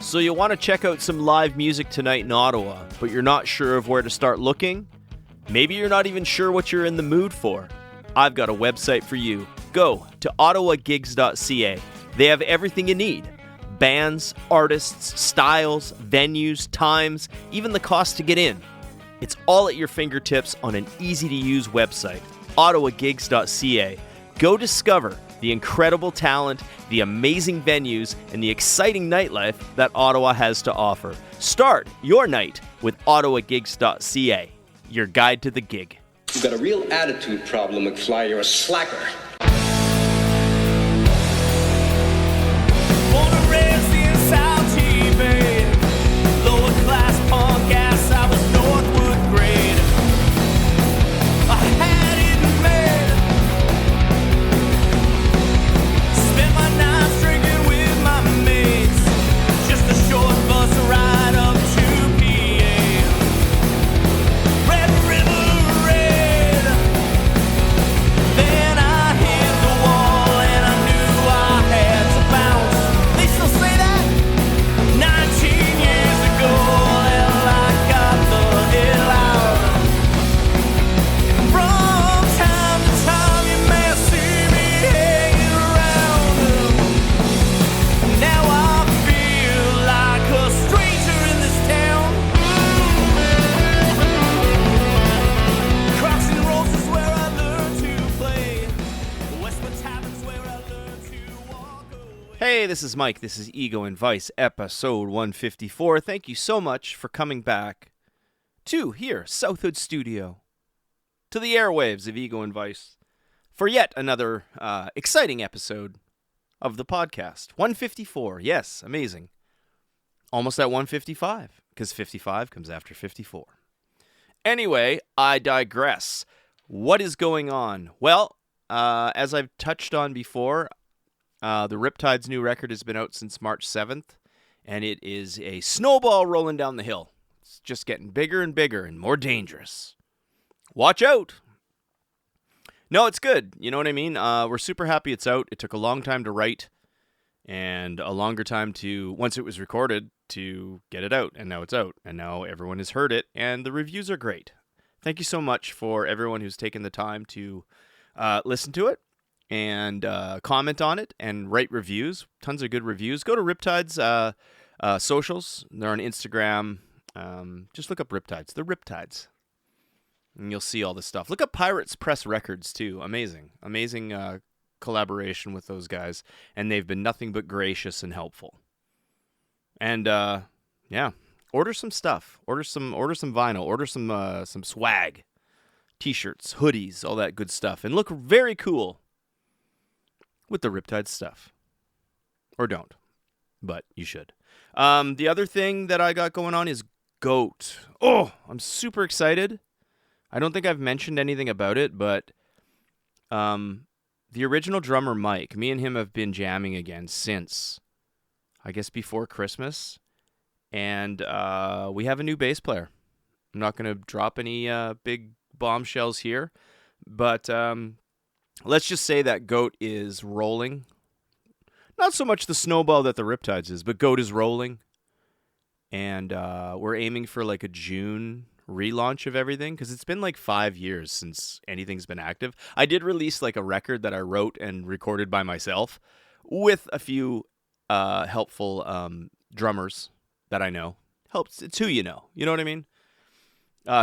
So you want to check out some live music tonight in Ottawa, but you're not sure of where to start looking? Maybe you're not even sure what you're in the mood for. I've got a website for you. Go to Ottawagigs.ca. They have everything you need. Bands, artists, styles, venues, times, even the cost to get in. It's all at your fingertips on an easy-to-use website, Ottawagigs.ca. Go discover the incredible talent, the amazing venues, and the exciting nightlife that Ottawa has to offer. Start your night with Ottawagigs.ca, your guide to the gig. You've got a real attitude problem, McFly. You're a slacker. Born and raised in South Bay, lower class punk ass, I was Northwood grade. I had it made. Spent my nights drinking with my mates. Just a short bus ride up to PA. Red River Red. Then I hit the wall and I knew I had to bounce. They still say that 19 years ago, hell, I got the hell out. From time to time you may see me hanging around. Now I feel like a stranger in this town. Crocs and rolls is where I learned to play. Westwood Tavern's where I learned to walk away. Hey, this is Mike. This is Ego and Vice, episode 154. Thank you so much for coming back to here, Southwood Studio, to the airwaves of Ego and Vice, for yet another exciting episode of the podcast. 154, yes, amazing. Almost at 155, because 55 comes after 54. Anyway, I digress. What is going on? Well, as I've touched on before, the Riptide's new record has been out since March 7th, and it is a snowball rolling down the hill. It's just getting bigger and bigger and more dangerous. Watch out! No, it's good. You know what I mean? We're super happy it's out. It took a long time to write and a longer time to, once it was recorded, to get it out. And now it's out. And now everyone has heard it, and the reviews are great. Thank you so much for everyone who's taken the time to listen to it and comment on it and write reviews. Tons of good reviews. Go to Riptide's socials. They're on Instagram. Just look up Riptides. The Riptides. And you'll see all this stuff. Look up Pirates Press Records, too. Amazing. Amazing collaboration with those guys. And they've been nothing but gracious and helpful. And, yeah. Order some stuff. Order some vinyl. Order some swag. T-shirts, hoodies, all that good stuff. And look very cool with the Riptide stuff. Or don't. But you should. The other thing that I got going on is Goat. Oh, I'm super excited. I don't think I've mentioned anything about it, but the original drummer, Mike, me and him have been jamming again since, I guess, before Christmas. And we have a new bass player. I'm not going to drop any big bombshells here, but let's just say that Goat is rolling. Not so much the snowball that the Riptides is, but Goat is rolling. And we're aiming for like a June relaunch of everything, because it's been like 5 years since anything's been active. I did release like a record that I wrote and recorded by myself with a few helpful drummers that I know. Helps. It's who you know. You know what I mean?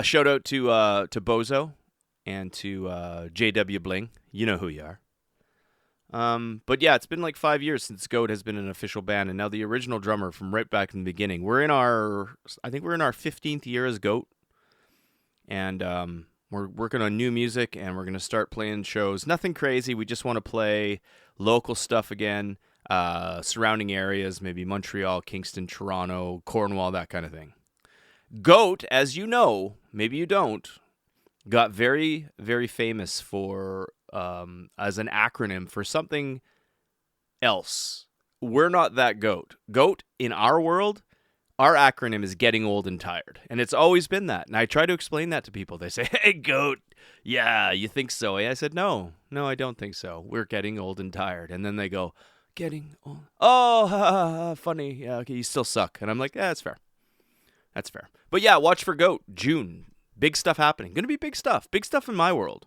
Shout out to Bozo and to JW Bling. You know who you are. But yeah, it's been like 5 years since Goat has been an official band, and now the original drummer from right back in the beginning. I think we're in our 15th year as Goat, and we're working on new music, and we're going to start playing shows. Nothing crazy. We just want to play local stuff again, surrounding areas, maybe Montreal, Kingston, Toronto, Cornwall, that kind of thing. Goat, as you know, maybe you don't, got very, very famous for as an acronym for something else. We're not that Goat. Goat, in our world, our acronym is Getting Old and Tired. And it's always been that. And I try to explain that to people. They say, hey, Goat, yeah, you think so? I said, no, I don't think so. We're getting old and tired. And then they go, getting old. Oh, funny. Yeah, okay, you still suck. And I'm like, yeah, that's fair. That's fair. But yeah, watch for Goat, June. Big stuff happening. Gonna be big stuff. Big stuff in my world.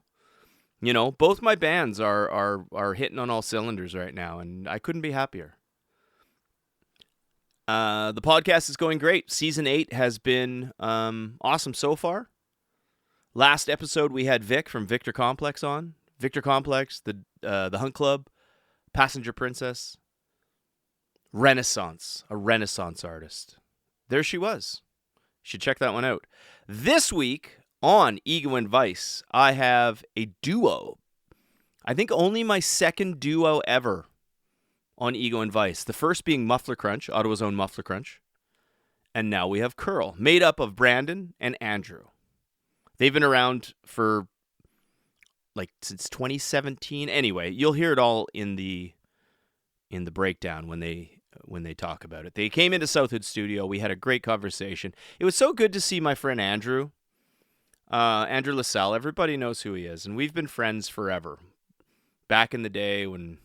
You know, both my bands are hitting on all cylinders right now, and I couldn't be happier. The podcast is going great. Season 8 has been awesome so far. Last episode, we had Vic from Victor Complex on. Victor Complex, the Hunt Club, Passenger Princess, Renaissance, a Renaissance artist. There she was. You should check that one out. This week on Ego and Vice, I have a duo. I think only my second duo ever on Ego and Vice. The first being Muffler Crunch, Ottawa's own Muffler Crunch. And now we have Curl, made up of Brandon and Andrew. They've been around for since 2017. Anyway, you'll hear it all in the breakdown when they talk about it. They came into Southwood Studio. We had a great conversation. It was so good to see my friend Andrew. Andrew LaSalle. Everybody knows who he is, and we've been friends forever. Back in the day when,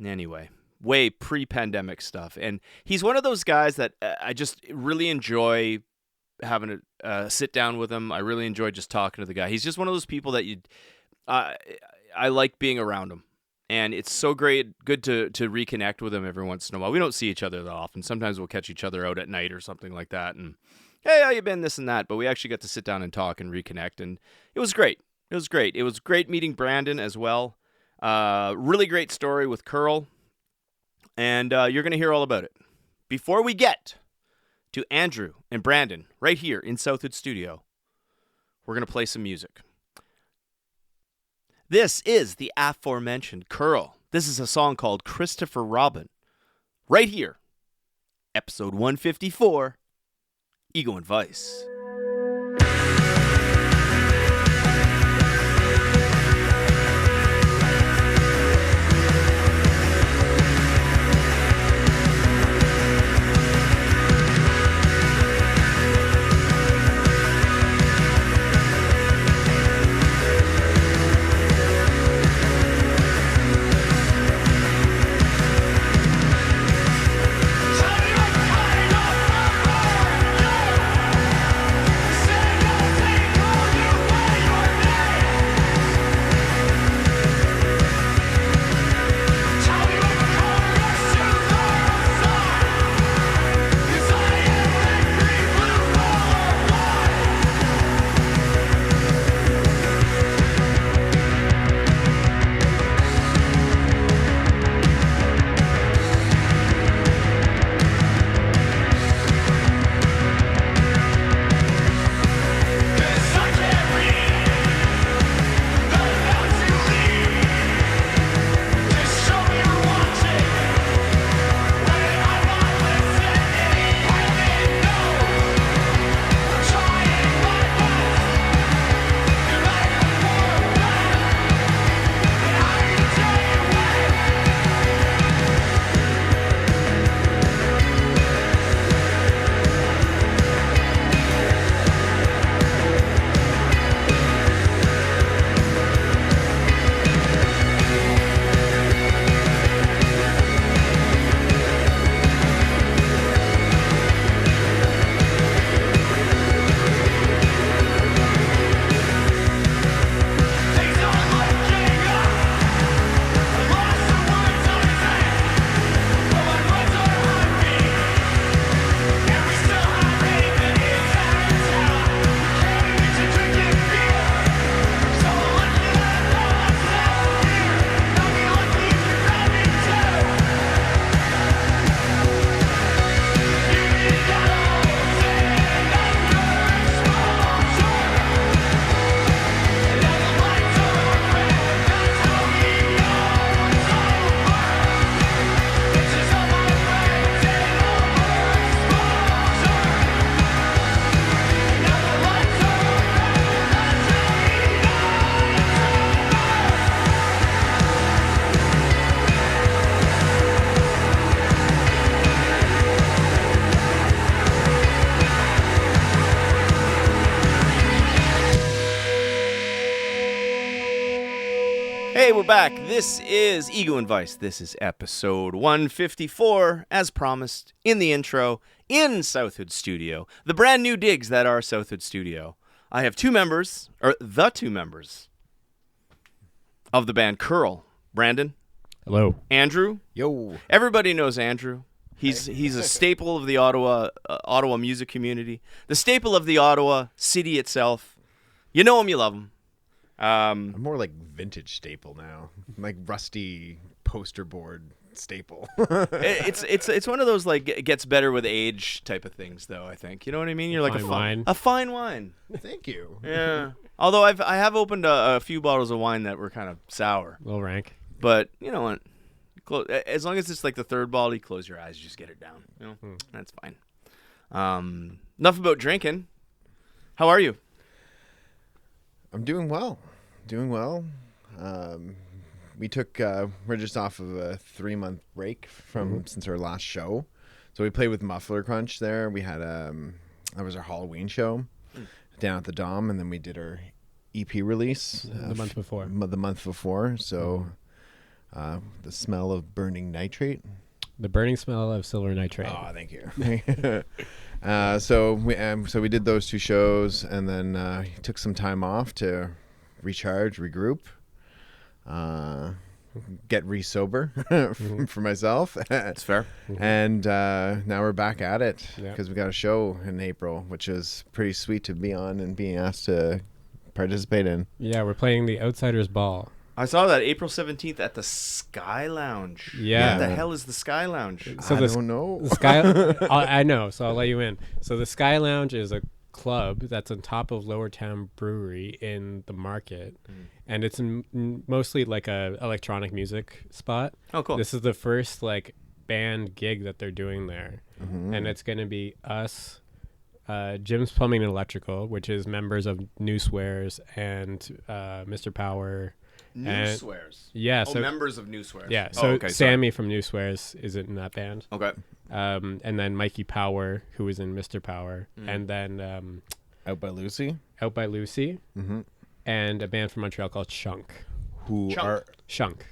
anyway, way pre-pandemic stuff. And he's one of those guys that I just really enjoy having a sit down with him. I really enjoy just talking to the guy. He's just one of those people that I like being around him. And it's so good to reconnect with him every once in a while. We don't see each other that often. Sometimes we'll catch each other out at night or something like that. And, hey, how you been, this and that. But we actually got to sit down and talk and reconnect. And it was great. It was great. It was great meeting Brandon as well. Really great story with Curl. And you're going to hear all about it. Before we get to Andrew and Brandon right here in Southwood Studio, we're going to play some music. This is the aforementioned Curl. This is a song called Christopher Robin. Right here, episode 154, Ego and Vice. Tell me what kind of Hey, we're back. This is Ego and Vice. This is episode 154, as promised in the intro, in Southhood Studio. The brand new digs that are Southhood Studio. I have the two members of the band Curl. Brandon. Hello. Andrew. Yo. Everybody knows Andrew. He's a staple of the Ottawa music community. The staple of the Ottawa city itself. You know him, you love him. I'm more like vintage staple now, like rusty poster board staple. It's one of those like it gets better with age type of things, though. I think you know what I mean. You're like a fine wine. Thank you. Yeah. Although I have opened a few bottles of wine that were kind of sour. A little rank. But you know what? As long as it's like the third bottle, you close your eyes, you just get it down. You know, that's fine. Enough about drinking. How are you? I'm doing well. We took we're just off of a 3-month break from since our last show, so we played with Muffler Crunch there. We had that was our Halloween show down at the Dom, and then we did our EP release the month before. The month before. So the smell of burning nitrate. The burning smell of silver nitrate. Oh, thank you. So we did those 2 shows, and then took some time off to recharge, regroup, get re-sober for myself. That's fair. And now we're back at it Yeah. because we got a show in April, which is pretty sweet to be on and being asked to participate in. Yeah, we're playing the Outsiders Ball. I saw that April 17th at the Sky Lounge. Yeah. What the hell is the Sky Lounge? So I don't know. The Sky, I know, so I'll let you in. So the Sky Lounge is a club that's on top of Lower Town Brewery in the market, and it's mostly like a electronic music spot. Oh, cool. This is the first like band gig that they're doing there, and it's going to be us, Jim's Plumbing and Electrical, which is members of New Swears and Mr. Power. New Swears. Yeah, so members of New Swears. Yeah, so okay, Sammy from New Swears is in that band. Okay. And then Mikey Power, who was in Mr. Power, and then Out by Lucy, Out by Lucy, and a band from Montreal called Shunk. who Chunk. are Chunk.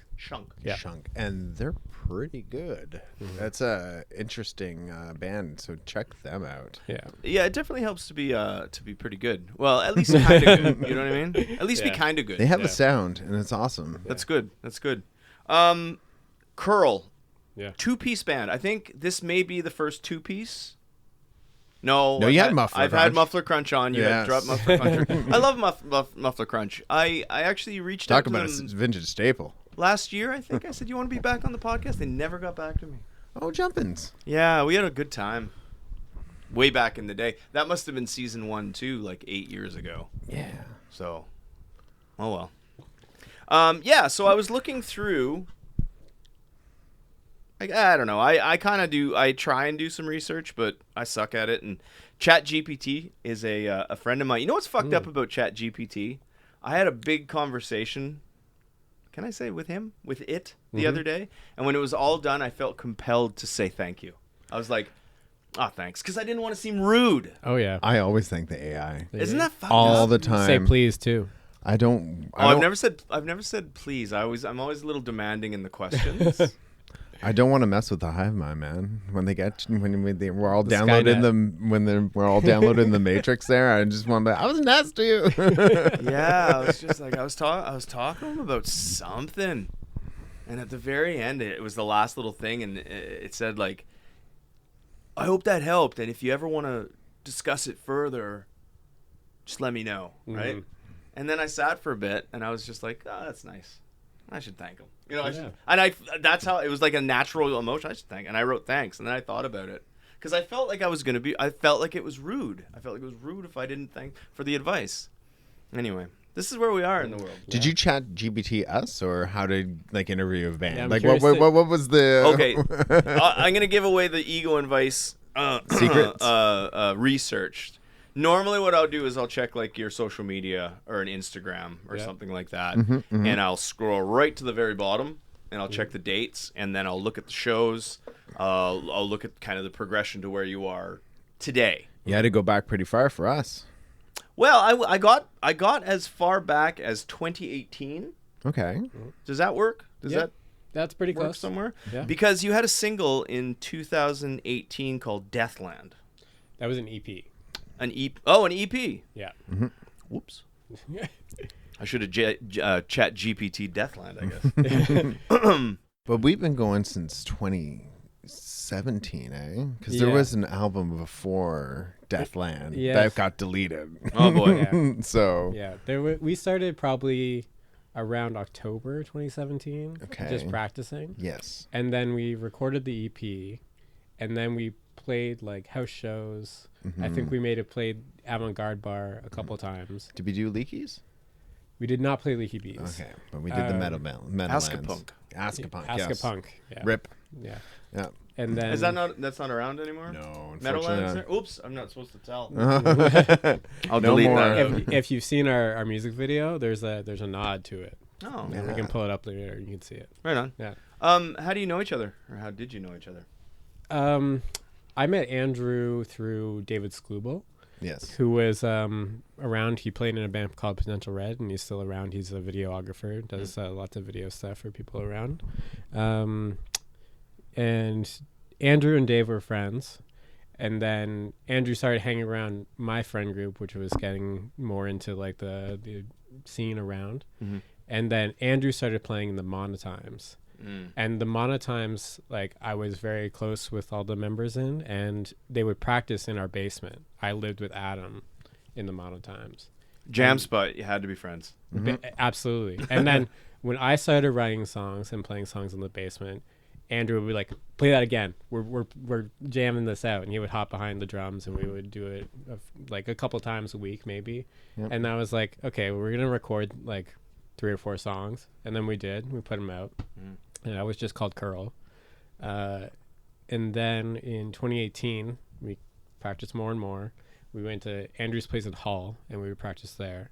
Yeah. Shunk, and they're pretty good. That's a interesting band, so check them out. Yeah. Yeah, it definitely helps to be pretty good. Well, at least kind of good. You know what I mean? At least be Yeah. kind of good. They have a sound, and it's awesome. That's good. That's good. Curl. Yeah. 2-piece band. I think this may be the first 2-piece. No, you had Muffler I've Crunch. had Muffler Crunch on. You had Yes. dropped Muffler Crunch. I love Muffler Crunch. I actually reached out Talk to about them a vintage staple. last year. I think I said, you want to be back on the podcast? They never got back to me. Oh, jumpins. Yeah, we had a good time. Way back in the day. That must have been season 1 too, like 8 years ago. Yeah. So, oh well. Yeah, so I was looking through. I don't know. I try and do some research, but I suck at it. And ChatGPT is a friend of mine. You know what's fucked up about ChatGPT? I had a big conversation. Can I say with it the other day? And when it was all done, I felt compelled to say thank you. I was like, oh, thanks. Because I didn't want to seem rude. Oh yeah. I always thank the AI. Isn't that fucked All up? the time. Say please too. I don't. I've never said please. I'm always a little demanding in the questions. I don't want to mess with the hive mind, man. When we're all The downloading Skynet. them, we're all downloading the Matrix. There, I just want to. I was nice to you. Yeah, I was just like I was talking to him about something, and at the very end, it was the last little thing, and it said like, "I hope that helped, and if you ever want to discuss it further, just let me know." Right? And then I sat for a bit, and I was just like, "Oh, that's nice. I should thank him." You know, that's how it was like a natural emotion. I should thank, and I wrote thanks, and then I thought about it because I felt like I felt like it was rude. I felt like it was rude if I didn't thank for the advice. Anyway, this is where we are in the world. Did you chat GPT us, or how did interview a band? Yeah, I'm like curious what was the Okay, I'm gonna give away the Ego and Vice Secrets? Researched. Normally, what I'll do is I'll check like your social media or an Instagram or Yeah. something like that, and I'll scroll right to the very bottom, and I'll check the dates, and then I'll look at the shows. I'll look at kind of the progression to where you are today. You had to go back pretty far for us. Well, I got as far back as 2018 Okay. Does that work? Does Yeah. that That's pretty work close. somewhere? Yeah. Because you had a single in 2018 called Deathland. That was an EP. An EP. Oh, an EP. Yeah. Whoops. I should have chat GPT Deathland, I guess. But we've been going since 2017, eh? Because there Yeah. was an album before Deathland Yes. that got deleted. Oh, boy. Yeah. So, Yeah. We started probably around October 2017. Okay. Just practicing. yes. And then we recorded the EP, and then we played like house shows. I think we played Avant-Garde Bar a couple times. Did we do Leakies? We did not play Leaky Bees. Okay. But we did the metal Askapunk. Askapunk, Ask yes. a Punk. Yeah. Rip. Yeah. Yeah. And then Is that's not around anymore? No, Meadowlands? unfortunately Oops, I'm not supposed to tell. not. I'll No delete more. that. out. if you've seen our music video, there's a nod to it. Oh, And we can pull it up later. You can see it. right on. Yeah. How do you know each other, or how did you know each other? I met Andrew through David Sklubo, Yes. who was around. He played in a band called Potential Red, and he's still around. He's a videographer, does lots of video stuff for people around. And Andrew and Dave were friends. And then Andrew started hanging around my friend group, which was getting more into like the scene around. And then Andrew started playing in the Monotimes. And the Monotimes, like, I was very close with all the members in, and they would practice in our basement. I lived with Adam in the Monotimes. Jam spot. You had to be friends. Absolutely. And then when I started writing songs and playing songs in the basement, Andrew would be like, play that again. We're jamming this out. And he would hop behind the drums, and we would do it like a couple times a week, maybe. And I was like, okay, we're going to record like 3 or 4 songs. And then we did. We put them out. And that was just called Curl. And then in 2018, we practiced more and more. We went to Andrew's place at Hall, and we would practice there.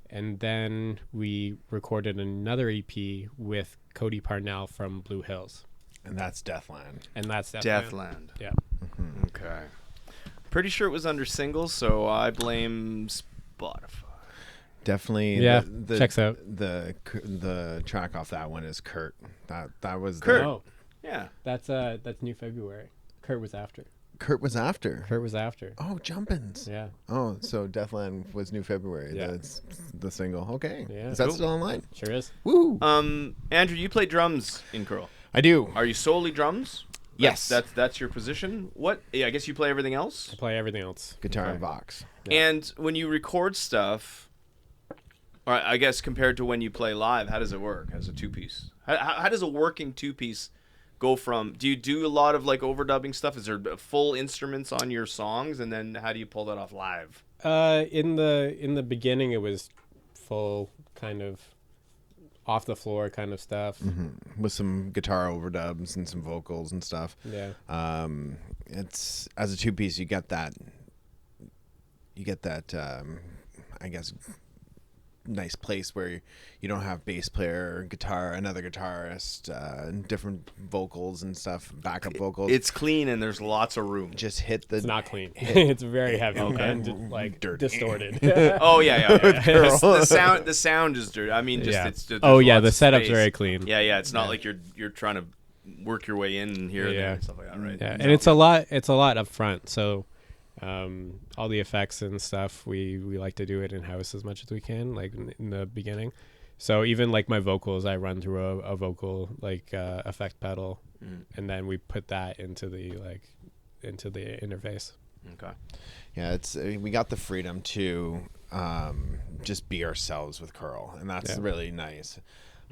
And then we recorded another EP with Cody Parnell from Blue Hills. And that's Deathland. And that's Deathland. Yeah. Okay. Pretty sure it was under singles, so I blame Spotify. Definitely. Yeah, the checks out. The track off that one is Kurt. That was Kurt. Oh, Yeah. that's New February. Kurt was after. Kurt was after. Kurt was after. Oh, Jumpins. Yeah. Oh, so Deathland was New February. Yeah. That's the single. Okay. Yeah. Is that Cool. still online? Sure is. Woo. Andrew, you play drums in Curl. I do. Are you solely drums? Yes. That's your position. What? Yeah, I guess you play everything else. I play everything else. Guitar Okay. and Vox. And when you record stuff, or I guess compared to when you play live, how does it work as a 2-piece? How does a working 2-piece go from? Do you do a lot of like overdubbing stuff? Is there full instruments on your songs, and then how do you pull that off live? In the beginning, it was full kind of off the floor kind of stuff. With some guitar overdubs and some vocals and stuff. Yeah. It's as a 2-piece, you get that. I guess, nice place where you don't have bass player, guitar, another guitarist, different vocals and stuff, backup vocals. It's clean and there's lots of room. just hit the. It's not clean. It's very heavy and like Dirty. distorted. Oh yeah. The sound is dirty. I mean, just Yeah. it's. There's Oh yeah, lots the of setup's space. very clean. Yeah. It's not like you're trying to work your way in here and there Yeah. and stuff like that, right? Yeah, and it's a lot up front. So all the effects and stuff, we like to do it in house as much as we can, like in the beginning. So even like my vocals, I run through a vocal like effect pedal, and then we put that into the interface. Okay. Yeah, it's we got the freedom to just be ourselves with Curl, and that's really nice.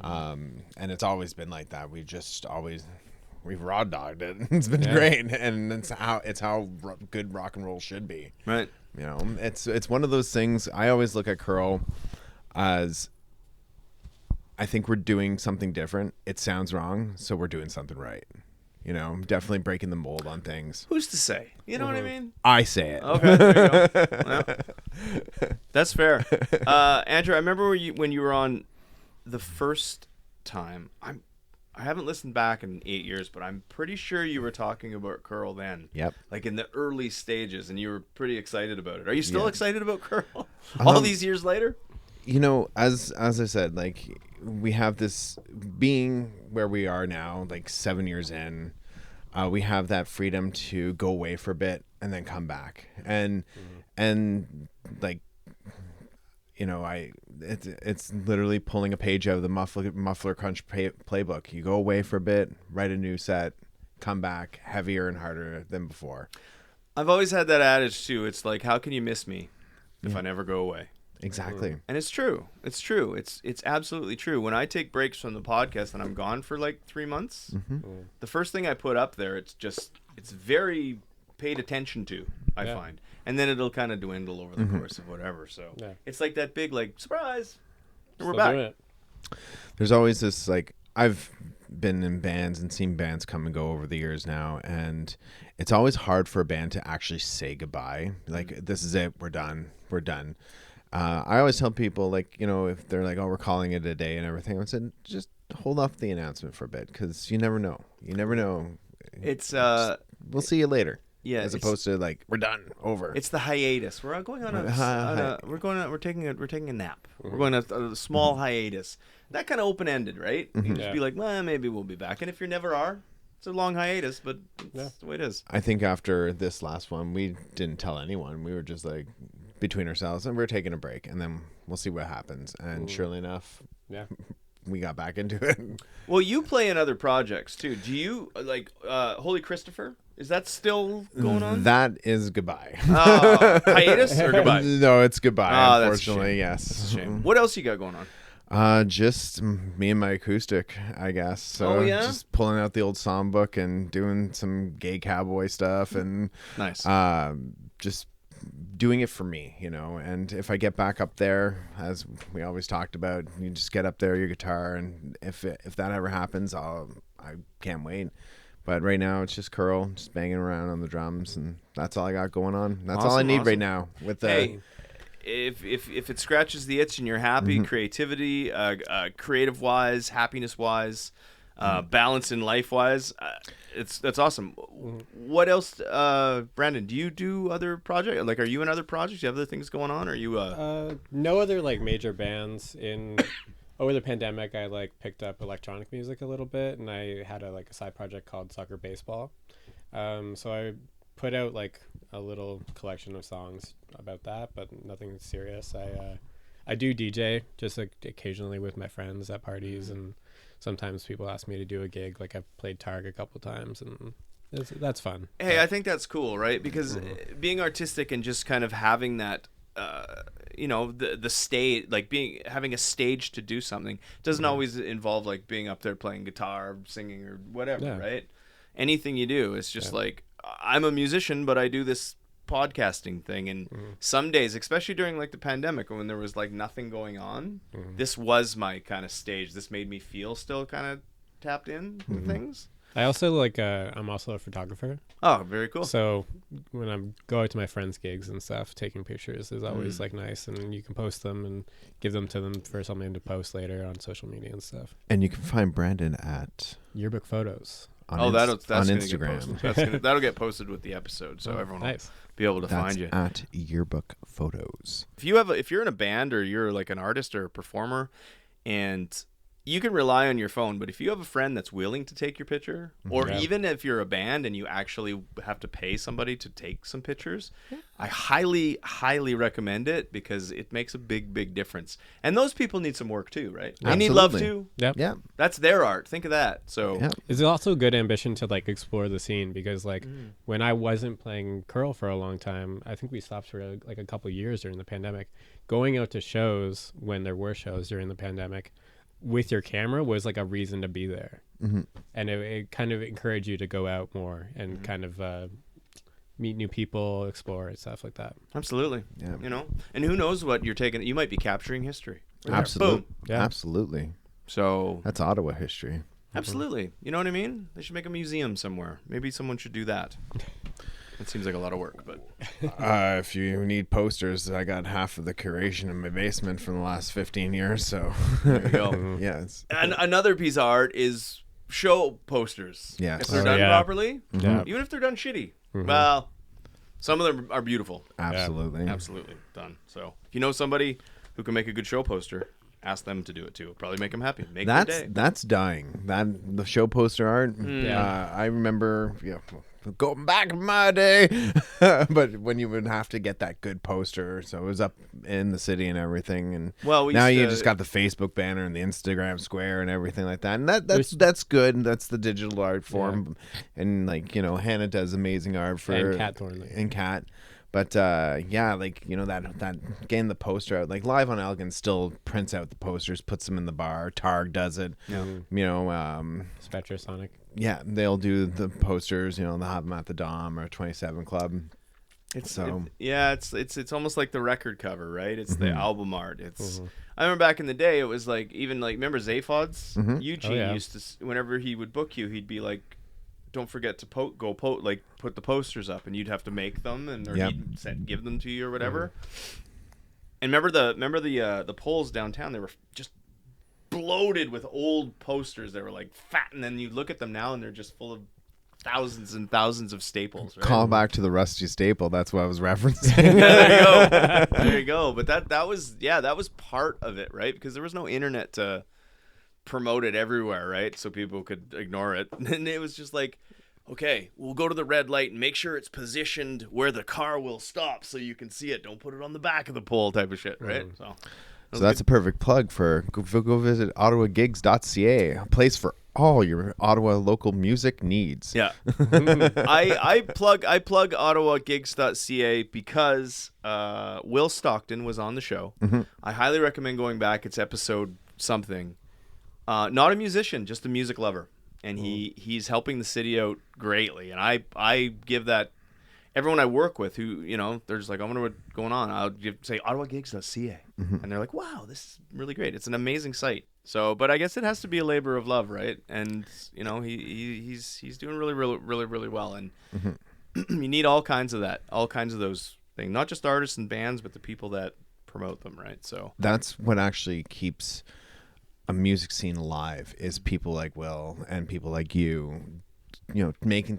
And it's always been like that. We've raw dogged it. It's been great, and it's how good rock and roll should be. Right. You know, it's one of those things. I always look at Curl as, I think we're doing something different. It sounds wrong, so we're doing something right. You know, definitely breaking the mold on things. Who's to say? You know what I mean? I say it. Okay, there you go. Well, that's fair. Andrew, I remember when you were on the first time. I haven't listened back in 8 years, but I'm pretty sure you were talking about Curl then. Yep. Like in the early stages, and you were pretty excited about it. Are you still Yeah. excited about Curl all these years later? you know, as I said, like we have this being where we are now, like 7 years in. We have that freedom to go away for a bit and then come back, and like, you know, it's literally pulling a page out of the Muffler Crunch playbook. You go away for a bit, write a new set, come back heavier and harder than before. I've always had that adage too. It's like, how can you miss me if I never go away? Exactly. And it's true. It's true. It's absolutely true. When I take breaks from the podcast and I'm gone for like 3 months, the first thing I put up there, it's very paid attention to, I find. And then it'll kind of dwindle over the course of whatever. So it's like that big, like, surprise. We're back. There's always this, like, I've been in bands and seen bands come and go over the years now, and it's always hard for a band to actually say goodbye. Like, this is it. We're done. I always tell people, like, you know, if they're like, oh, we're calling it a day and everything, I said, just hold off the announcement for a bit, because you never know. It's we'll see you later. Yeah, as opposed to like, we're done, over. It's the hiatus. We're going on we're taking a nap. We're going on a small hiatus. That kind of open ended, right? You can just be like, well, maybe we'll be back. And if you never are, it's a long hiatus, but that's the way it is. I think after this last one, we didn't tell anyone. We were just like, between ourselves, and we're taking a break, and then we'll see what happens. And surely enough, we got back into it. Well, you play in other projects too. Do you like Holy Christopher? Is that still going on? That is goodbye. Hiatus or goodbye? No, it's goodbye. Unfortunately, that's yes. That's a shame. What else you got going on? Just me and my acoustic, I guess. So just pulling out the old songbook and doing some gay cowboy stuff, and nice. Just doing it for me, you know. And if I get back up there, as we always talked about, you just get up there, your guitar, and if that ever happens, I can't wait. But right now it's just Curl, just banging around on the drums, and that's all I got going on. That's all I need right now. With the if it scratches the itch and you're happy, creativity, creative wise, happiness wise, balance in life wise, that's awesome. What else, Brandon? Do you do other projects? Like, are you in other projects? Do you have other things going on? Or are you no other like major bands in. Over the pandemic, I like picked up electronic music a little bit, and I had a side project called Soccer Baseball. So I put out like a little collection of songs about that, but nothing serious. I do DJ just like occasionally with my friends at parties, and sometimes people ask me to do a gig. Like I've played Targ a couple times, and that's fun. Hey, I think that's cool, right? Because being artistic and just kind of having that. You know, the stage, like having a stage to do something doesn't always involve like being up there playing guitar, singing, or whatever, right? Anything you do, it's just like, I'm a musician, but I do this podcasting thing, and some days, especially during like the pandemic when there was like nothing going on, this was my kind of stage. This made me feel still kind of tapped in to things. I also I'm also a photographer. Oh, very cool. So when I'm going to my friends' gigs and stuff, taking pictures is always like nice, and you can post them and give them to them for something to post later on social media and stuff. And you can find Brandon at Yearbook Photos. That's on Instagram. That'll get posted with the episode, so everyone will be able to find you at Yearbook Photos. If you're in a band or you're like an artist or a performer, and you can rely on your phone, but if you have a friend that's willing to take your picture, or even if you're a band and you actually have to pay somebody to take some pictures, I highly, highly recommend it, because it makes a big, big difference. And those people need some work too, right? They need love too. Yep. Yeah. That's their art. Think of that. So it's also a good ambition to like explore the scene, because like when I wasn't playing Curl for a long time, I think we stopped for like a couple years during the pandemic, going out to shows when there were shows during the pandemic with your camera was like a reason to be there. And it kind of encouraged you to go out more and kind of meet new people, explore and stuff like that. Absolutely. Yeah. You know, and who knows what you're taking, you might be capturing history. Absolutely. Boom. Yeah. Absolutely. So that's Ottawa history. Absolutely. You know what I mean? They should make a museum somewhere. Maybe someone should do that. It seems like a lot of work, but if you need posters, I got half of the curation in my basement from the last 15 years. So there you go. Yes. And another piece of art is show posters. Yes. If they're done properly, Yeah. even if they're done shitty. Well, some of them are beautiful. Absolutely. Absolutely done. So if you know somebody who can make a good show poster, ask them to do it too. It'll probably make them happy. Make their day. That's dying. The show poster art. I remember going back in my day, but when you would have to get that good poster, so it was up in the city and everything. And Well, now you just got the Facebook banner and the Instagram square and everything like that. And that's good. That's the digital art form. And like Hannah does amazing art for And Cat Thornley. and Cat. But that getting the poster out, like Live on Elgin still prints out the posters, puts them in the bar. Targ does it. Spectrasonic. Yeah, they'll do the posters. They'll have them at the Dom or 27 Club. It's almost like the record cover, right? It's the album art. I remember back in the day, it was like remember Zaphod's? Eugene used to, whenever he would book you, he'd be like, don't forget to put the posters up, and you'd have to make them, and he'd give them to you or whatever. And remember the poles downtown, they were just bloated with old posters that were like fat, and then you look at them now and they're just full of thousands and thousands of staples, right? Call back to the rusty staple. That's what I was referencing. There you go. But that was part of it, right? Because there was no internet to promote it everywhere, right? So people could ignore it. And it was just like, okay, we'll go to the red light and make sure it's positioned where the car will stop so you can see it. Don't put it on the back of the pole type of shit, right? So that's a perfect plug for go visit Ottawagigs.ca, a place for all your Ottawa local music needs. Yeah. I plug Ottawagigs.ca because Will Stockton was on the show. I highly recommend going back. It's episode something. Not a musician, just a music lover. And he's helping the city out greatly. And I give that everyone I work with who, they're just like, I wonder what's going on. I'll say Ottawagigs.ca. And they're like, wow, this is really great. It's an amazing site. So, but I guess it has to be a labor of love, right? And, he's doing really, really, really, really well. And you need all kinds of those things, not just artists and bands, but the people that promote them, right? So that's what actually keeps a music scene alive, is people like Will and people like you,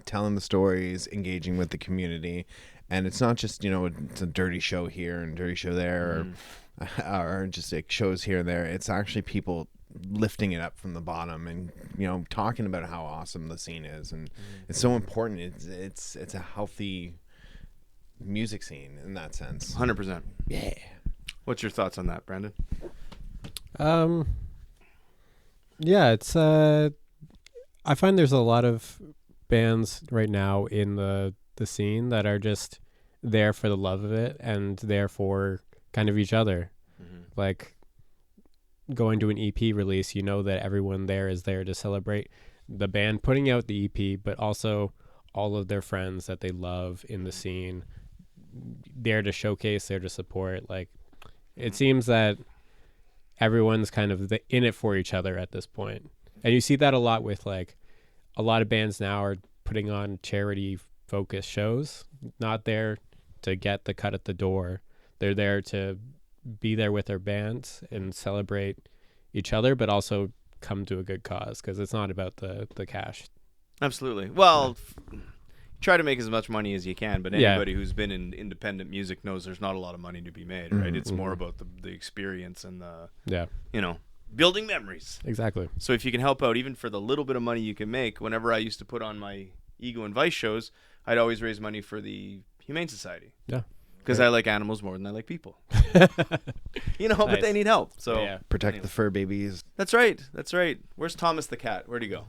telling the stories, engaging with the community. And it's not just, it's a dirty show here and dirty show there, or just like shows here and there. It's actually people lifting it up from the bottom and, talking about how awesome the scene is. And it's so important. It's a healthy music scene in that sense. 100%. Yeah. What's your thoughts on that, Brandon? Yeah, it's I find there's a lot of bands right now in the scene that are just there for the love of it and there for kind of each other. Like going to an EP release, that everyone there is there to celebrate the band putting out the EP, but also all of their friends that they love in the scene, there to showcase, there to support. Like, it seems that everyone's kind of in it for each other at this point. And you see that a lot with, like, a lot of bands now are putting on charity focused shows, not there to get the cut at the door. They're there to be there with their bands and celebrate each other, but also come to a good cause, because it's not about the cash. Absolutely. Well, try to make as much money as you can, but anybody who's been in independent music knows there's not a lot of money to be made, right? It's more about the experience and building memories. Exactly. So if you can help out, even for the little bit of money you can make, whenever I used to put on my Ego and Vice shows, I'd always raise money for the Humane Society. Yeah. Because I like animals more than I like people. But they need help. So Protect the fur babies. That's right. Where's Thomas the cat? Where'd he go?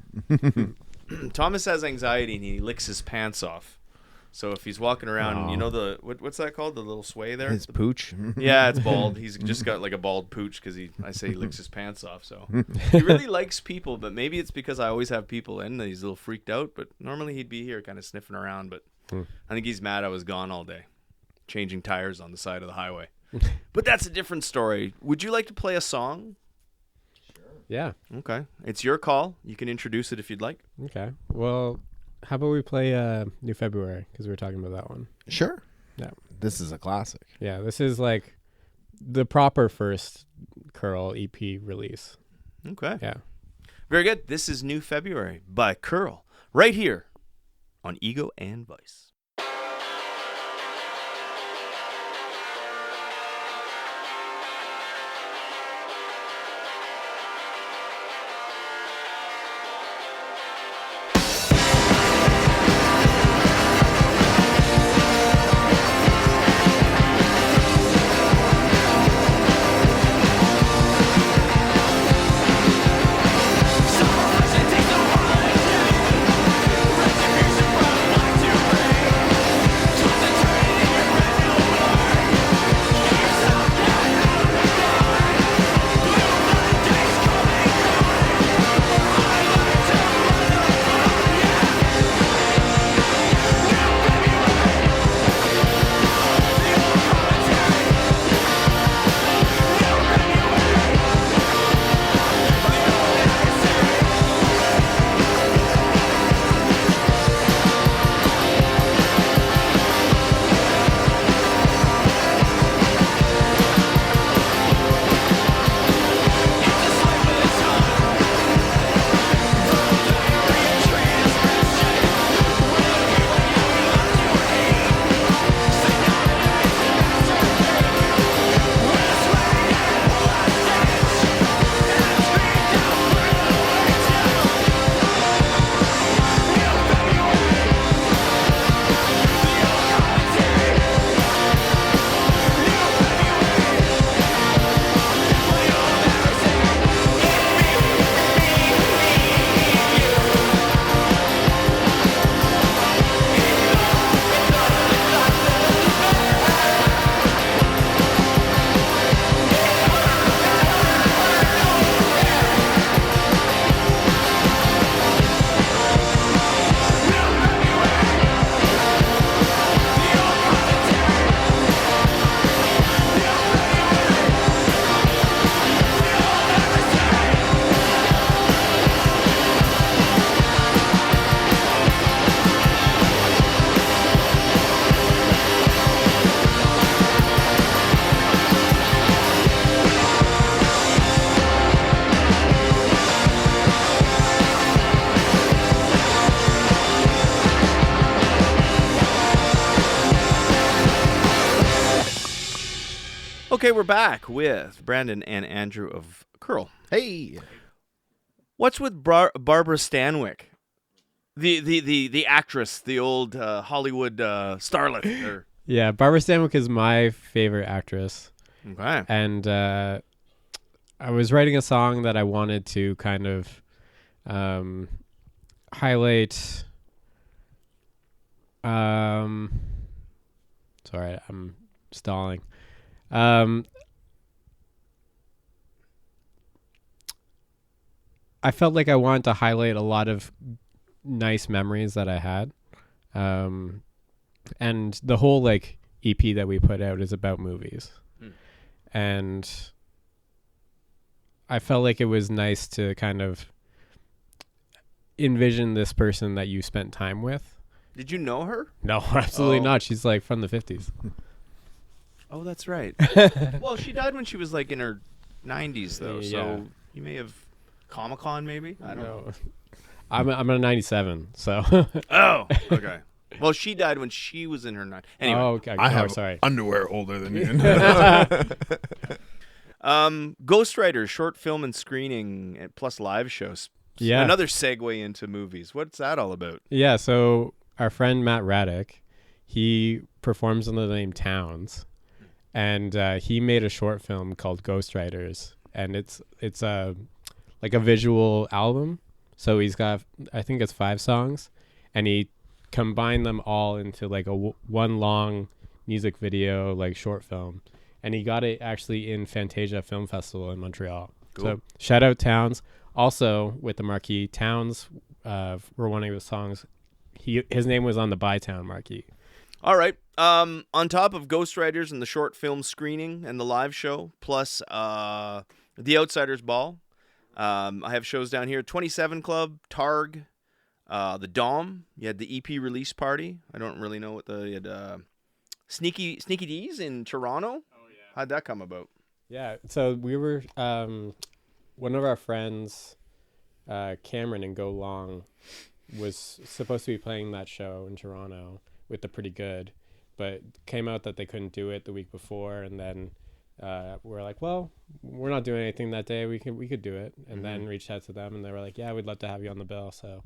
Thomas has anxiety and he licks his pants off. So if he's walking around, what's that called? The little sway there? His pooch. Yeah, it's bald. He's just got like a bald pooch because I say he licks his pants off. So he really likes people, but maybe it's because I always have people in that he's a little freaked out. But normally he'd be here kind of sniffing around. But I think he's mad I was gone all day, changing tires on the side of the highway. But that's a different story. Would you like to play a song? Yeah. Okay. It's your call. You can introduce it if you'd like. Okay. Well, how about we play New February, because we were talking about that one. Sure. Yeah. This is a classic. Yeah, this is like the proper first Curl EP release. Okay. Yeah. Very good. This is New February by Curl, right here on Ego and Vice. Okay, we're back with Brandon and Andrew of Curl. Hey. What's with Barbara Stanwyck? The actress, the old Hollywood starlet. Yeah, Barbara Stanwyck is my favorite actress. Okay. And I was writing a song that I wanted to kind of highlight. Sorry, I'm stalling. I felt like I wanted to highlight a lot of nice memories that I had. And the whole like EP that we put out is about movies. And I felt like it was nice to kind of envision this person that you spent time with. Did you know her? No, absolutely not. She's like from the 50s. Oh, that's right. Well, she died when she was like in her 90s, though. Yeah. So you may have Comic-Con, maybe? I don't know. I'm a 97, so. Oh, okay. Well, she died when she was in her 90s. Anyway. Oh, okay. I have sorry. underwear older than you. Ghostwriters, short film and screening, plus live shows. Yeah. Another segue into movies. What's that all about? Yeah, so our friend Matt Raddick, he performs under the name Towns, and he made a short film called Ghostwriters, and it's like a visual album. So he's got, I think it's 5 songs, and he combined them all into like one long music video, like short film, and he got it actually in Fantasia Film Festival in Montreal. Cool. So shout out Towns. Also with the marquee, Towns were one of his songs. His name was on the Bytown marquee. All right. On top of Ghostwriters and the short film screening and the live show, plus the Outsiders Ball, I have shows down here: 27 Club, Targ, the Dom. You had the EP release party. I don't really know what you had. Sneaky D's in Toronto. Oh yeah. How'd that come about? Yeah. So we were one of our friends, Cameron and Go Long, was supposed to be playing that show in Toronto with the Pretty Good, but came out that they couldn't do it the week before, and then we're like, well, we're not doing anything that day. We could do it, and then reached out to them, and they were like, yeah, we'd love to have you on the bill. So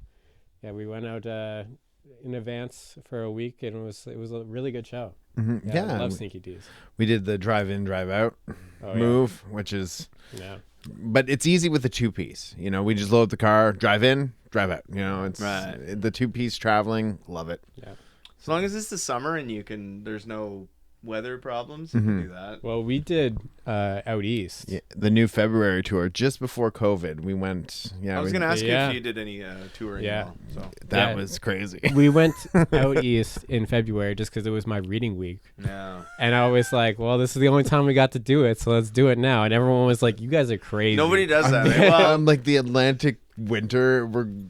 yeah, we went out in advance for a week, and it was a really good show. Mm-hmm. Yeah, I love Sneaky D's. We did the drive-in, drive-out move, which is... Yeah. But it's easy with the 2-piece. You know, we just load the car, drive in, drive out. You know, it's Right. The 2-piece traveling. Love it. Yeah. As long as it's the summer and there's no weather problems, you can do that. Well, we did out east. Yeah, the new February tour, just before COVID, we went. Yeah, I was going to ask you Yeah. if you did any touring. Yeah. at all, so. that Yeah. was crazy. We went out east in February just because it was my reading week. Yeah. And I was like, well, this is the only time we got to do it, so let's do it now. And everyone was like, you guys are crazy. Nobody does that. Right? Well, I'm like the Atlantic winter.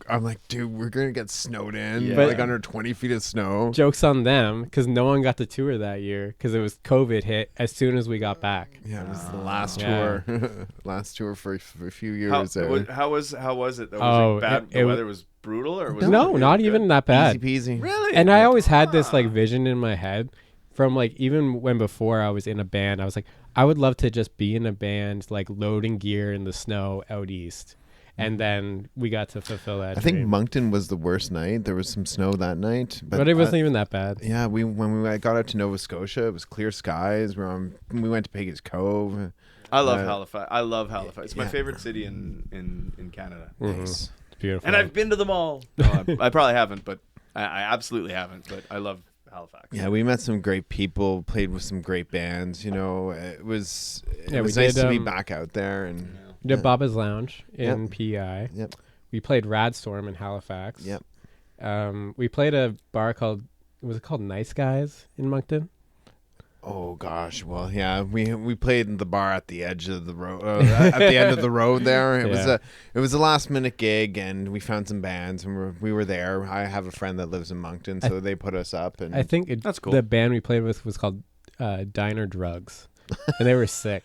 I'm like, dude, we're gonna get snowed in, Yeah. like under 20 feet of snow. Joke's on them because no one got to tour that year because it was COVID hit as soon as we got back. Yeah, it was the last Yeah. tour, last tour for a few years. how was it? Though? Oh, Was it bad? The it- weather was brutal, or was No, it not good? even that bad. Easy peasy. Really. And I always had this like vision in my head from like even when before I was in a band, I was like, I would love to just be in a band, like loading gear in the snow out east. And then we got to fulfill that I think dream. Moncton was the worst night. There was some snow that night, But it wasn't even that bad. Yeah, when we got out to Nova Scotia, it was clear skies. We went to Peggy's Cove. I love Halifax. I love Halifax. It's my yeah. favorite city in Canada. Nice. It's beautiful. And I've been to them all. No, I probably haven't, but I absolutely haven't. But I love Halifax. Yeah, we met some great people, played with some great bands. You know, it was we nice did, to be back out there. And we did Baba's Lounge in Yep. PEI. Yep. We played Radstorm in Halifax. Yep. We played a bar called, was it called Nice Guys in Moncton? Oh gosh, well, yeah, we played in the bar at the edge of the road, at the end of the road there. It was a last minute gig, and we found some bands, and we were there. I have a friend that lives in Moncton, so they put us up. And I think That's cool. The band we played with was called Diner Drugs, and they were sick.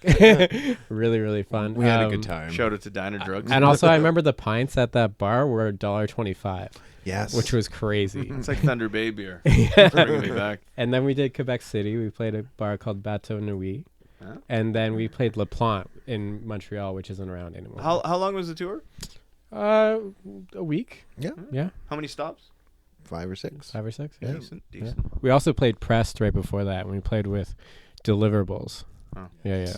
Really, really fun. we had a good time. Shout out to Diner Drugs. And also, I remember the pints at that bar were $1.25, Yes, which was crazy. It's like Thunder Bay beer. It's bringing me back. And then we did Quebec City. We played a bar called Bateau Nuit. And then we played La Plante in Montreal, which isn't around anymore. How long was the tour? A week. Yeah. Yeah. How many stops? 5 or 6. 5 or 6. Yeah. Decent. Yeah. We also played Pressed right before that, and we played with Deliverables. Oh. Yeah.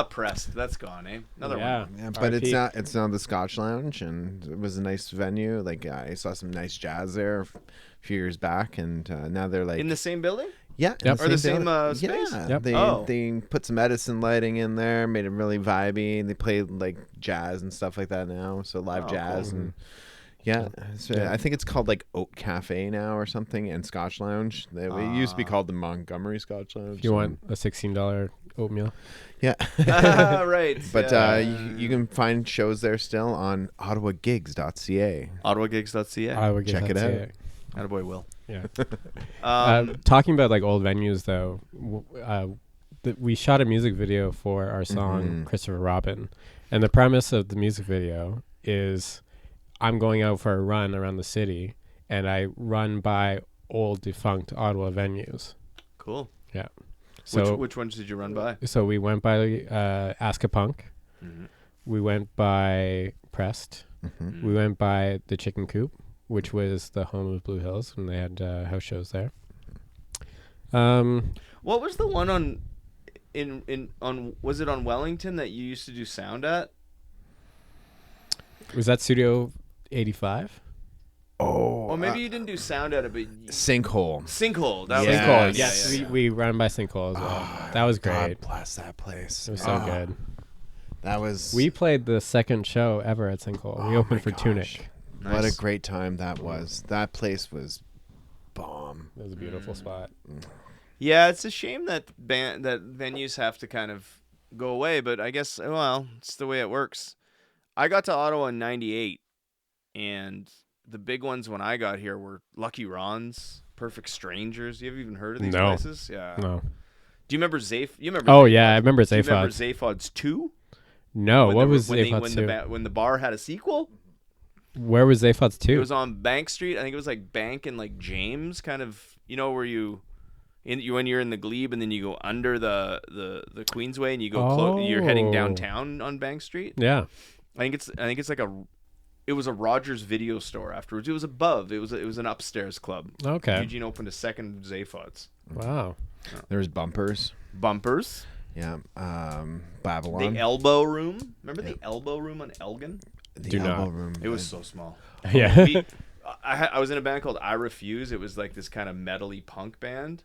Pressed. That's gone, eh? Another one. Yeah, but RIP. it's now the Scotch Lounge, and it was a nice venue. Like I saw some nice jazz there a few years back, and now they're like In the same building? yeah, Yep. Or the same building. space? Yeah, Yep. they put some Edison lighting in there, made it really vibey, and they played like jazz and stuff like that now. So live jazz cool. and so I think it's called like Oak Cafe now or something, and Scotch Lounge. It used to be called the Montgomery Scotch Lounge. If you want a $16 oatmeal. yeah. Right. But yeah. you can find shows there still on Ottawagigs.ca. Ottawagigs.ca. Check it out. Attaboy Will. Yeah. Um, Talking about like old venues though, we shot a music video for our song Mm-hmm. Christopher Robin, and the premise of the music video is I'm going out for a run around the city, and I run by old defunct Ottawa venues. cool. Yeah. So which ones did you run by? so we went by Ask a Punk. Mhm. We went by Pressed. Mm-hmm. We went by the Chicken Coop, which was the home of Blue Hills, and they had house shows there. What was the one on was it on Wellington that you used to do sound at? Was that Studio 85? Or maybe you didn't do sound at it, but Sinkhole. Sinkhole. That Yeah. was Yes, yeah. we ran by Sinkhole as well. That was great. God bless that place. It was so good. That was We played the second show ever at Sinkhole. We opened for gosh. Tunic. What a Nice. great time that was. That place was bomb. It was a beautiful spot. Yeah, it's a shame that that venues have to kind of go away, but I guess it's the way it works. I got to Ottawa in '98, and the big ones when I got here were Lucky Ron's, Perfect Strangers. You ever even heard of these No. places? Yeah. No. Do you remember Zaph? You remember? Oh Zaphod's? yeah, I remember Do you remember Zaphod's. Zaphod's 2? No, what was when Zaphod's 2? when the bar had a sequel? Where was Zaphod's 2? It was on Bank Street. I think it was like Bank and like James, kind of. You know where when you're in the glebe and then you go under the Queensway and you go you're heading Oh. downtown on Bank Street. Yeah. I think it's like it was a Rogers video store afterwards. It was above. It was an upstairs club. Okay. Eugene opened a second Zaphod's. Wow. There was bumpers. Bumpers. Yeah. Babylon. The Elbow Room. Remember the Elbow Room on Elgin? The Do elbow not. room. It was so small. Yeah. I was in a band called I Refuse. It was like this kind of metal-y punk band.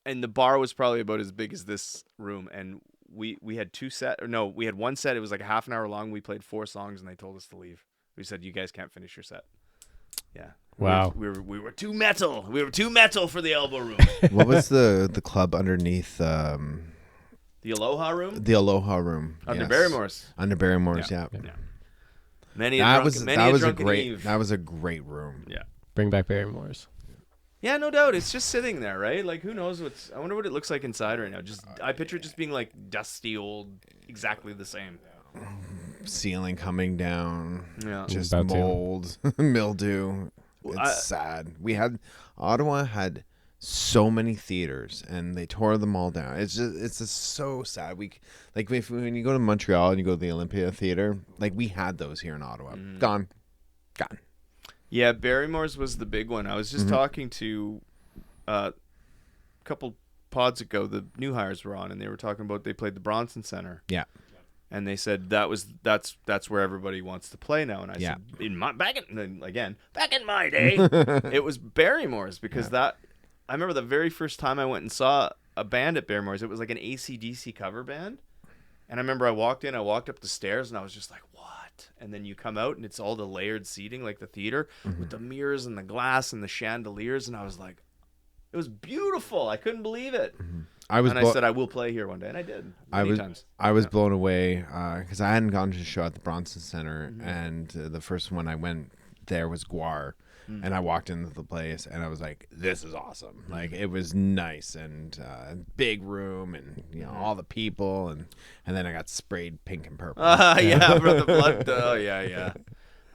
And the bar was probably about as big as this room. And we had we had one set. It was like a half an hour long. We played 4 songs and they told us to leave. We said, you guys can't finish your set. Yeah. Wow. We were too metal. We were too metal for the Elbow Room. What was the club underneath The Aloha Room? the Aloha Room? Under Yes. Barrymore's. Under Barrymore's, yeah. Yeah. Many a That drunken, was many that a was a drunken great eve. that was a great room. Yeah. Bring back Barrymore's. Yeah, no doubt. It's just sitting there, right? Like, who knows I wonder what it looks like inside right now. I picture it just being like dusty old, exactly the same. Ceiling coming down. Yeah. Just About to. mold, mildew. It's sad. Ottawa had so many theaters and they tore them all down. It's just so sad. When you go to Montreal and you go to the Olympia Theater, like we had those here in Ottawa. Gone. Yeah, Barrymore's was the big one. I was just talking to a couple pods ago. The new hires were on, and they were talking about they played the Bronson Center. Yeah. And they said that's where everybody wants to play now. And I Yeah. said, back in my day, it was Barrymore's because I remember the very first time I went and saw a band at Barrymore's. It was like an AC/DC cover band, and I remember I walked up the stairs and I was just like, what? And then you come out and it's all the layered seating like the theater with the mirrors and the glass and the chandeliers, and I was like, it was beautiful. I couldn't believe it. I said I will play here one day, and I did. Many times. I was blown away because I hadn't gone to a show at the Bronson Center, and the first one I went there was Guar, and I walked into the place and I was like, "This is awesome!" Like it was nice and big room, and all the people, and then I got sprayed pink and purple. Yeah, for the blood. Oh yeah.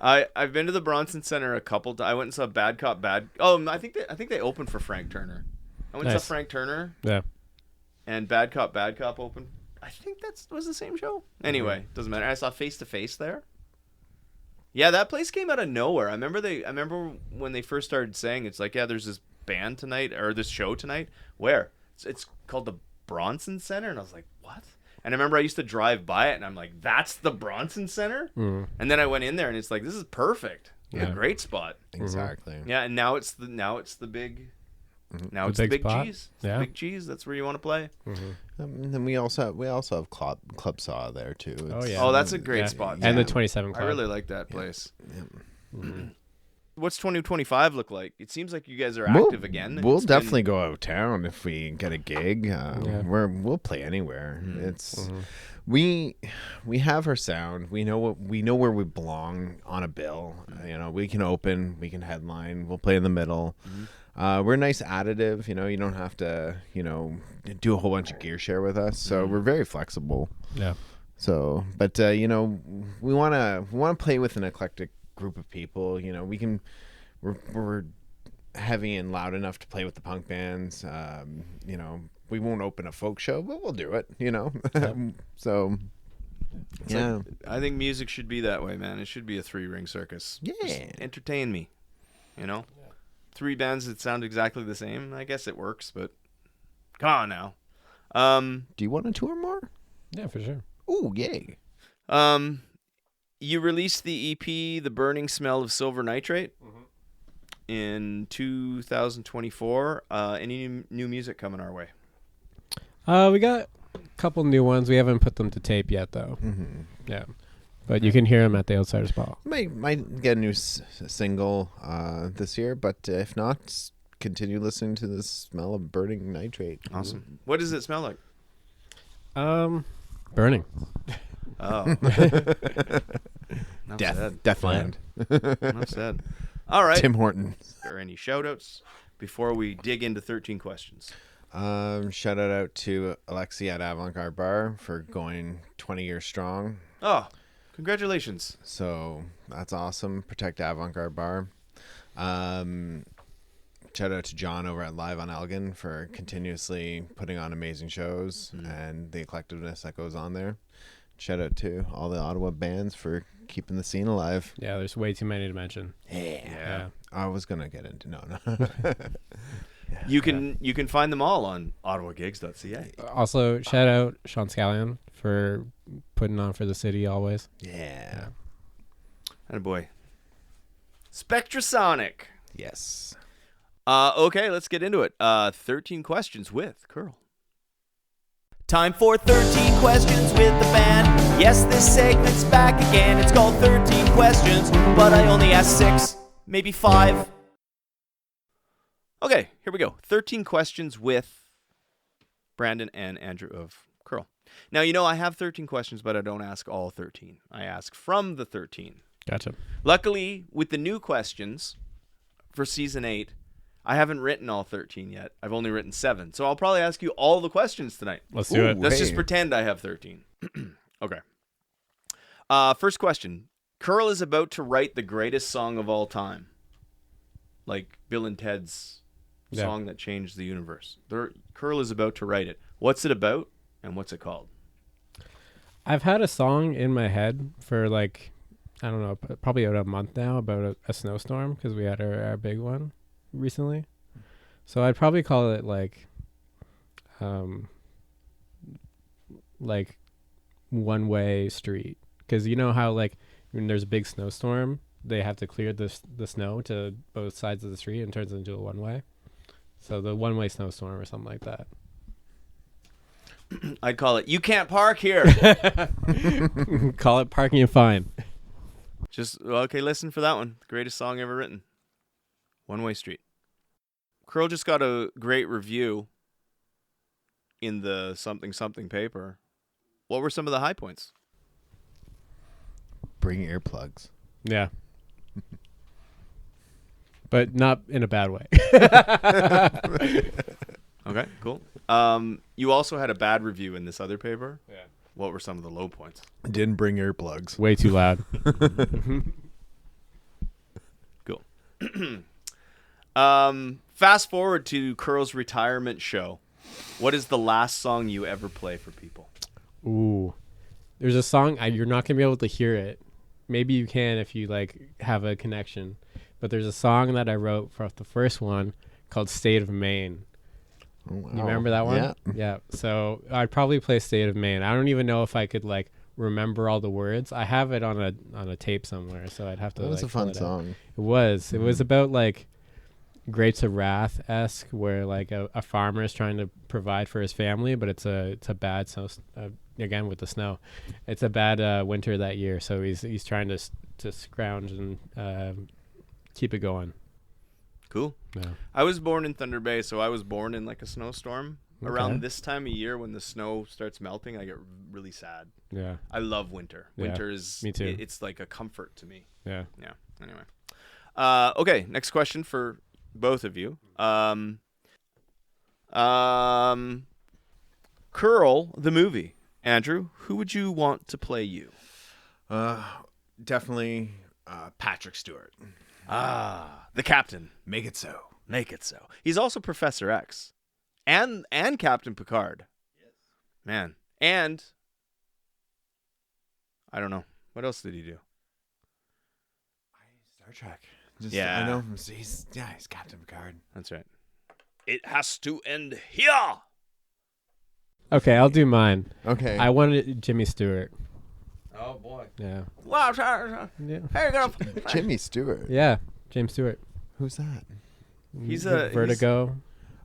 I've been to the Bronson Center a couple times. I went and saw Bad Cop Bad. Oh, I think they opened for Frank Turner. I went and Nice. saw Frank Turner. Yeah. and Bad Cop opened. I think that was the same show. Anyway, doesn't matter. I saw Face to Face there. Yeah, that place came out of nowhere. I remember when they first started saying it's like, yeah, there's this band tonight or this show tonight. Where? It's called the Bronson Center, and I was like, what? And I remember I used to drive by it, and I'm like, that's the Bronson Center? And then I went in there, and it's like, this is perfect. Yeah. A great spot. Exactly. Yeah, and now it's the big. Now it's the big spot. G's. Yeah. Big G's. That's where you want to play. And then we also have Club Saw there too. Oh, yeah. Oh, that's a great spot. And too. the 27 I Club. really like that place. What's 2025 look like? It seems like you guys are active again. We'll It's definitely go out of town if we get a gig. We'll play anywhere. It's we have our sound. We know where we belong on a bill. We can open, we can headline. We'll play in the middle. We're a nice additive. You don't have to do a whole bunch of gear share with us. So we're very flexible. Yeah. So, but we want to play with an eclectic group of people. We're heavy and loud enough to play with the punk bands. We won't open a folk show, but we'll do it. So yeah, I think music should be that way, man. It should be a 3-ring circus. Yeah. Just entertain me. 3 bands that sound exactly the same. I guess it works, but come on now. Do you want to tour more? Yeah, for sure. Ooh, yay. You released the EP, The Burning Smell of Silver Nitrate, in 2024. Any new music coming our way? We got a couple new ones. We haven't put them to tape yet, though. Yeah. But you can hear them at the Outsiders Ball. Might get a new single this year, but if not, continue listening to the smell of burning nitrate. Awesome. What does it smell like? Burning. Oh. Deathland. Enough said. All right. Tim Horton. Are there any shout-outs before we dig into 13 questions? Shout out to Alexi at Avant Garde Bar for going 20 years strong. Oh, congratulations. So that's awesome. Protect Avant Garde Bar. Shout out to John over at Live on Elgin for continuously putting on amazing shows and the eclecticness that goes on there. Shout out to all the Ottawa bands for keeping the scene alive. Yeah, there's way too many to mention. Yeah. I was going to get into no. You can find them all on Ottawagigs.ca. Also, shout out Sean Scallion for putting on for the city always. Yeah. Attaboy. Spectrasonic. Yes. Okay, let's get into it. 13 questions with Curl. Time for 13 questions with the band. Yes, this segment's back again. It's called 13 questions, but I only asked 6, maybe 5. Okay, here we go. 13 questions with Brandon and Andrew of Curl. Now, I have 13 questions, but I don't ask all 13. I ask from the 13. Gotcha. Luckily, with the new questions for Season 8, I haven't written all 13 yet. I've only written 7. So I'll probably ask you all the questions tonight. Let's do it. Let's just pretend I have 13. Okay. First question. Curl is about to write the greatest song of all time. Like Bill and Ted's song that changed the universe. Curl is about to write it. What's it about and what's it called? I've had a song in my head for I don't know, probably about a month now about a snowstorm because we had our big one recently. So I'd probably call it One Way Street, because you know how when there's a big snowstorm they have to clear the snow to both sides of the street and turns into a one way. So the one way snowstorm or something like that. I'd call it You Can't Park Here. Call it Parking and Fine. Okay, listen for that one. Greatest song ever written. One Way Street. Curl just got a great review in the something paper. What were some of the high points? Bring earplugs. Yeah. But not in a bad way. Okay, cool. You also had a bad review in this other paper. Yeah. What were some of the low points? Didn't bring earplugs. Way too loud. Cool. Fast forward to Curl's retirement show. What is the last song you ever play for people? Ooh, there's a song you're not gonna be able to hear it. Maybe you can if you like have a connection. But there's a song that I wrote for the first one called "State of Maine." Oh, wow. You remember that one? Yeah. Yeah. So I'd probably play "State of Maine." I don't even know if I could like remember all the words. I have it on a tape somewhere, so I'd have to. That was like, a fun pull it out. song. It was. It was about like Grapes of Wrath-esque, where like a farmer is trying to provide for his family, but it's a bad again with the snow. It's a bad winter that year, so he's trying to scrounge and keep it going. Cool. Yeah. I was born in Thunder Bay, so I was born in like a snowstorm. Okay. Around this time of year when the snow starts melting, I get really sad. Yeah. I love winter. Yeah, Winter is me too. It's like a comfort to me. Yeah. Yeah. Anyway. Okay, next question for both of you. Curl the movie. Andrew, who would you want to play you? Definitely Patrick Stewart. The captain. Make it so. Make it so. He's also Professor X. And Captain Picard. Yes. Man. And I don't know. What else did he do? Star Trek. Just, Yeah. I know him. He's Captain Picard. That's right. It has to end here. Okay, I'll do mine. Okay. I wanted Jimmy Stewart. Oh boy. Yeah. Wow. Yeah. Hey, girl. Jimmy Stewart. Yeah. James Stewart. Who's that? He's a Vertigo.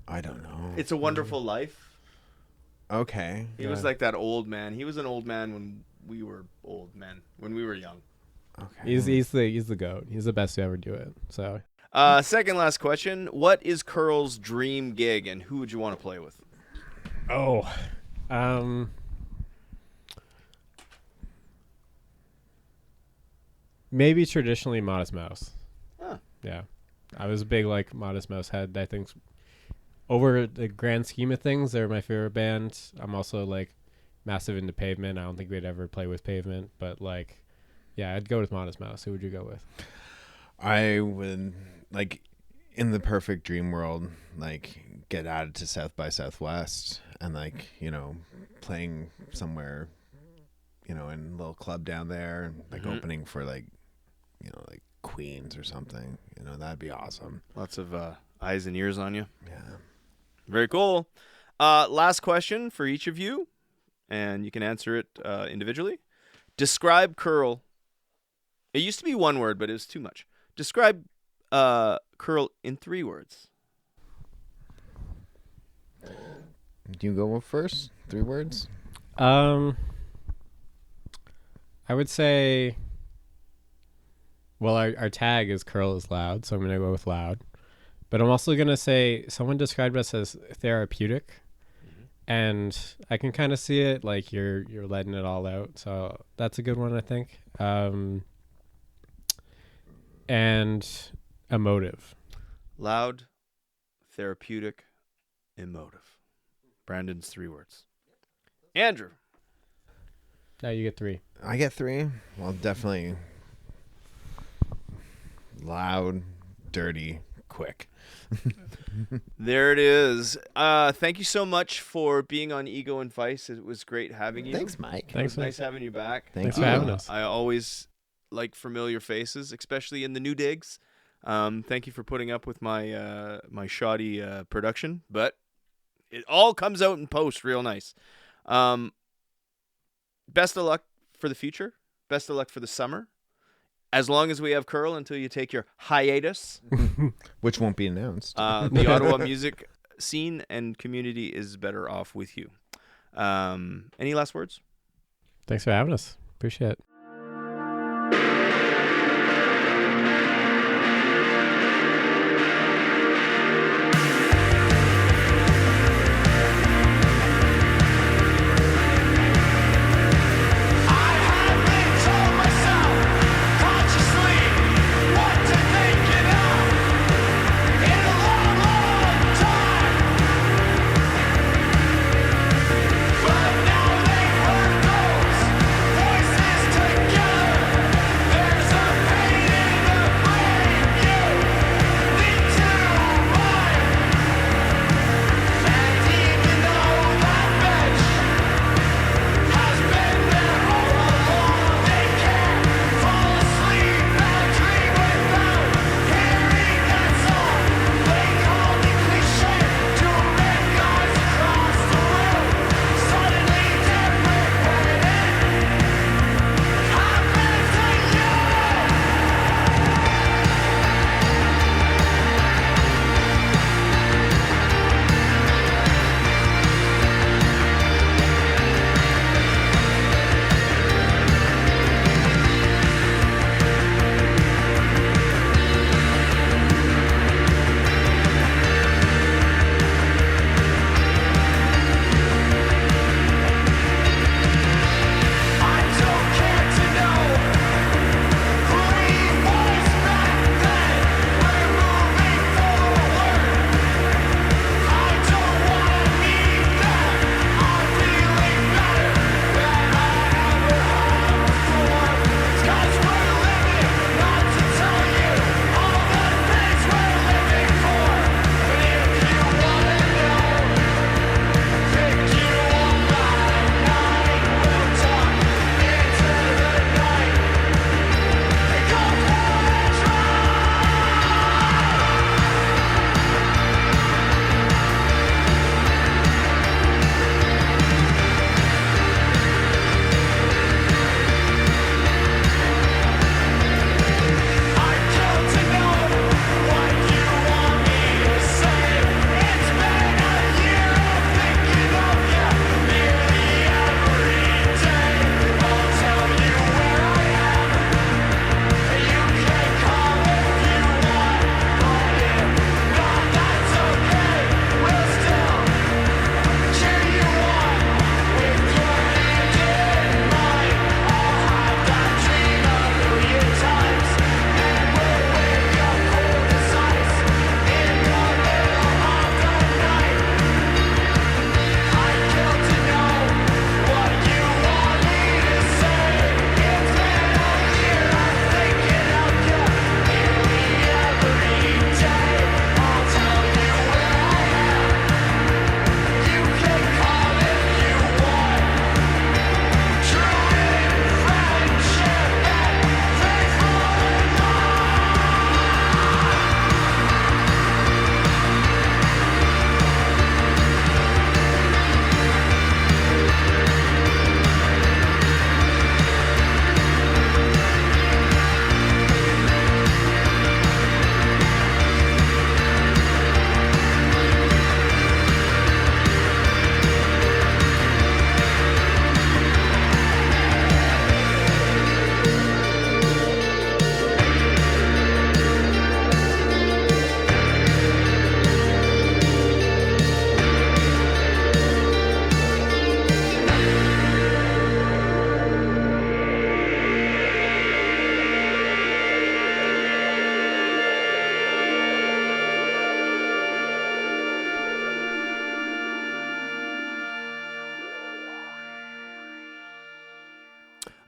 I don't know. It's a Wonderful Life. Okay. He was like that old man. He was an old man when we were old men, when we were young. Okay. He's the GOAT. He's the best to ever do it. So Second last question. What is Curl's dream gig, and who would you want to play with? Maybe traditionally Modest Mouse. Huh. Yeah. I was a big like Modest Mouse head. I think over the grand scheme of things, they're my favorite band. I'm also like massive into Pavement. I don't think we'd ever play with Pavement, but like, yeah, I'd go with Modest Mouse. Who would you go with? I would, like, in the perfect dream world, like, get added to South by Southwest and, like, you know, playing somewhere, you know, in a little club down there, and like opening for like, you know, like Queens or something. You know, that'd be awesome. Lots of eyes and ears on you. Yeah. Very cool. Last question for each of you, and you can answer it individually. Describe Curl. It used to be one word, but it was too much. Describe Curl in 3 words. Do you go first? 3 words? I would say, well, our tag is Curl is loud, so I'm going to go with loud. But I'm also going to say someone described us as therapeutic, and I can kind of see it, like you're letting it all out. So that's a good one, I think. And emotive. Loud, therapeutic, emotive. Brandon's 3 words. Andrew. Now you get 3. I get 3. Well, definitely loud, dirty, quick. There it is. Thank you so much for being on Ego and Vice. It was great having you. Thanks, Mike. It was nice having you back. Thanks for having us. I always like familiar faces, especially in the new digs. Thank you for putting up with my my shoddy production, but it all comes out in post real nice. Best of luck for the future. Best of luck for the summer. As long as we have Curl until you take your hiatus. Which won't be announced. The Ottawa music scene and community is better off with you. Any last words? Thanks for having us. Appreciate it. Voices to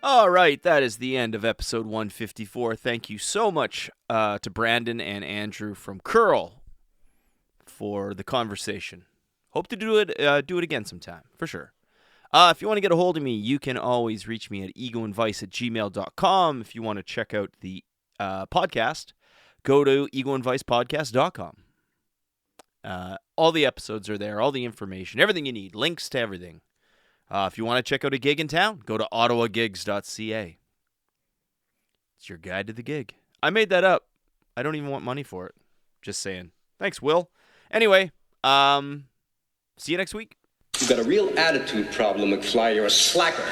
All right, that is the end of episode 154. Thank you so much to Brandon and Andrew from Curl for the conversation. Hope to do it again sometime, for sure. If you want to get a hold of me, you can always reach me at egoandvice@gmail.com. If you want to check out the podcast, go to egoandvicepodcast.com. All the episodes are there, all the information, everything you need, links to everything. If you want to check out a gig in town, go to Ottawagigs.ca. It's your guide to the gig. I made that up. I don't even want money for it. Just saying. Thanks, Will. Anyway, see you next week. You've got a real attitude problem, McFly. You're a slacker.